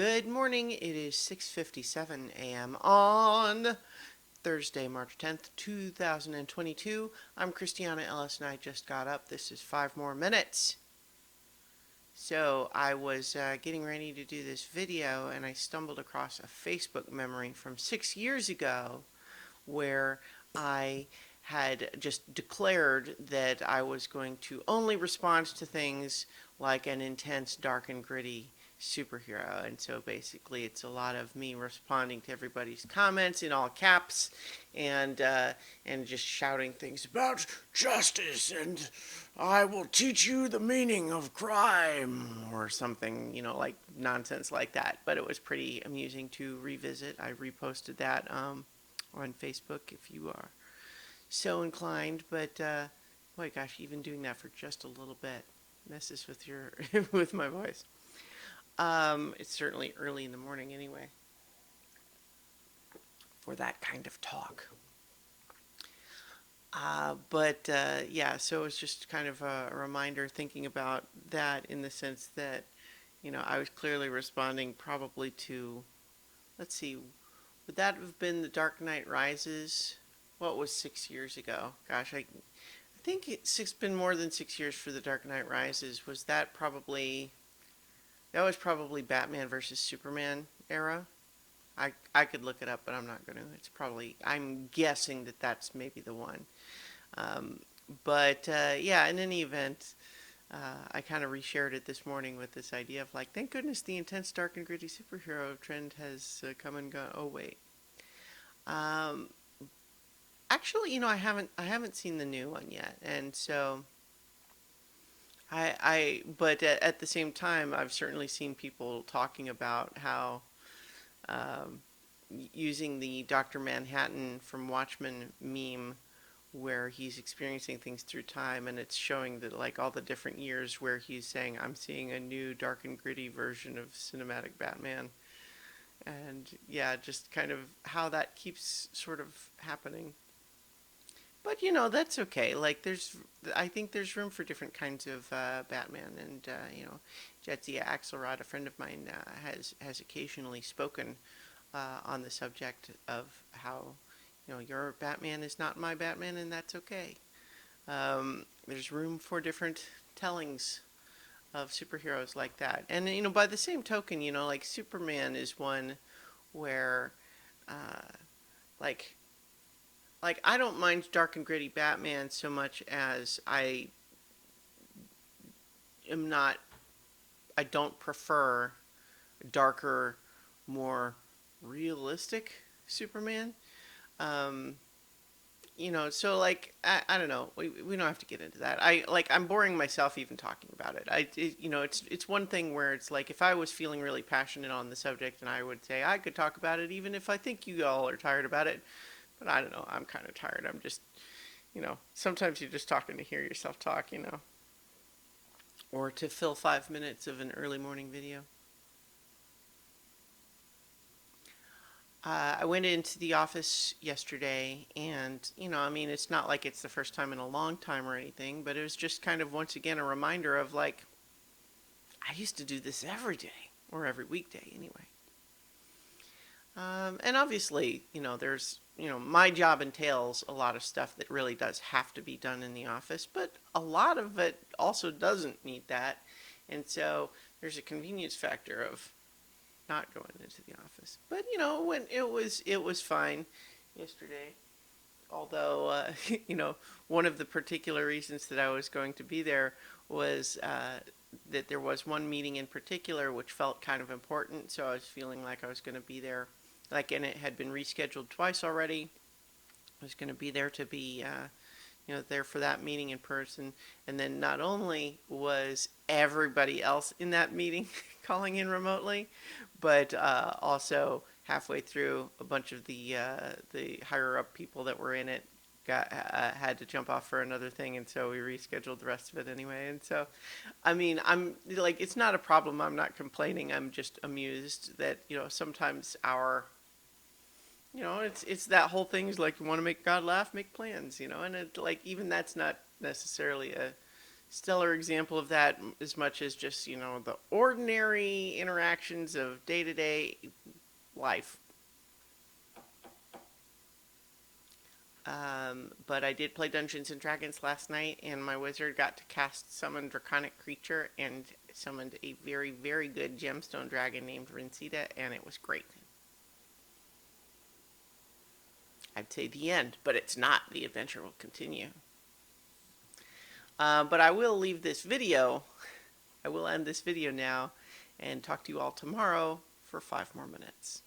Good morning. It is 6:57 a.m. on Thursday, March 10th, 2022. I'm Christiana Ellis and I just got up. This is 5 more minutes. So I was getting ready to do this video and I stumbled across a Facebook memory from 6 years ago where I had just declared that I was going to only respond to things like an intense, dark, and gritty superhero. And so basically, it's a lot of me responding to everybody's comments in all caps and just shouting things about justice and I will teach you the meaning of crime or something, like nonsense like that. But it was pretty amusing to revisit. I reposted that on Facebook if you are so inclined. But boy, gosh, even doing that for just a little bit messes with your with my voice. It's certainly early in the morning anyway for that kind of talk. But yeah, so it's just kind of a reminder thinking about that in the sense that, I was clearly responding probably to, let's see, would that have been The Dark Knight Rises? What was 6 years ago? Gosh, I think it's been more than 6 years for The Dark Knight Rises. That was probably Batman versus Superman era. I could look it up, but I'm not going to. I'm guessing that that's maybe the one. Um, but yeah, in any event, I kind of reshared it this morning with this idea of like, thank goodness the intense, dark, and gritty superhero trend has come and gone. Oh wait, um, actually, I haven't seen the new one yet, and so but at the same time, I've certainly seen people talking about how um, using the Doctor Manhattan from Watchmen meme where he's experiencing things through time and it's showing that like all the different years where he's saying I'm seeing a new dark and gritty version of cinematic Batman, and yeah, just kind of how that keeps sort of happening. But that's okay. Like I think there's room for different kinds of Batman, and Jadzia Axelrod, a friend of mine, has occasionally spoken on the subject of how your Batman is not my Batman, and that's okay. There's room for different tellings of superheroes like that, and by the same token, like Superman is one where, uh, like I don't mind dark and gritty Batman so much as am not I don't prefer darker, more realistic Superman. Um, so like I don't know. We don't have to get into that. I'm boring myself even talking about it. It's one thing where it's like if I was feeling really passionate on the subject and I would say I could talk about it even if I think you all are tired about it. But I don't know. I'm kind of tired. I'm just, sometimes you're just talking to hear yourself talk. Or to fill 5 minutes of an early morning video. I went into the office yesterday, and it's not like it's the first time in a long time or anything, but it was just kind of once again a reminder of like, I used to do this every day, or every weekday anyway. And obviously, my job entails a lot of stuff that really does have to be done in the office, but a lot of it also doesn't need that. And so there's a convenience factor of not going into the office. But when it was fine yesterday. Although one of the particular reasons that I was going to be there was that there was one meeting in particular which felt kind of important, so I was feeling like I was going to be there. Like, and it had been rescheduled twice already. I was going to be there to be there for that meeting in person. And then not only was everybody else in that meeting calling in remotely, but also halfway through, a bunch of the higher up people that were in it had to jump off for another thing, and so we rescheduled the rest of it anyway. And so, I'm like, it's not a problem. I'm not complaining. I'm just amused that sometimes it's that whole thing is like, you want to make God laugh, make plans, and it like even that's not necessarily stellar example of that as much as just, the ordinary interactions of day to day life. But I did play Dungeons and Dragons last night, and my wizard got to cast Summon Draconic Creature and summoned a very, very good gemstone dragon named Rincita, and it was great. I'd say the end, but it's not. The adventure will continue. But I will leave this video. I will end this video now and talk to you all tomorrow for 5 more minutes.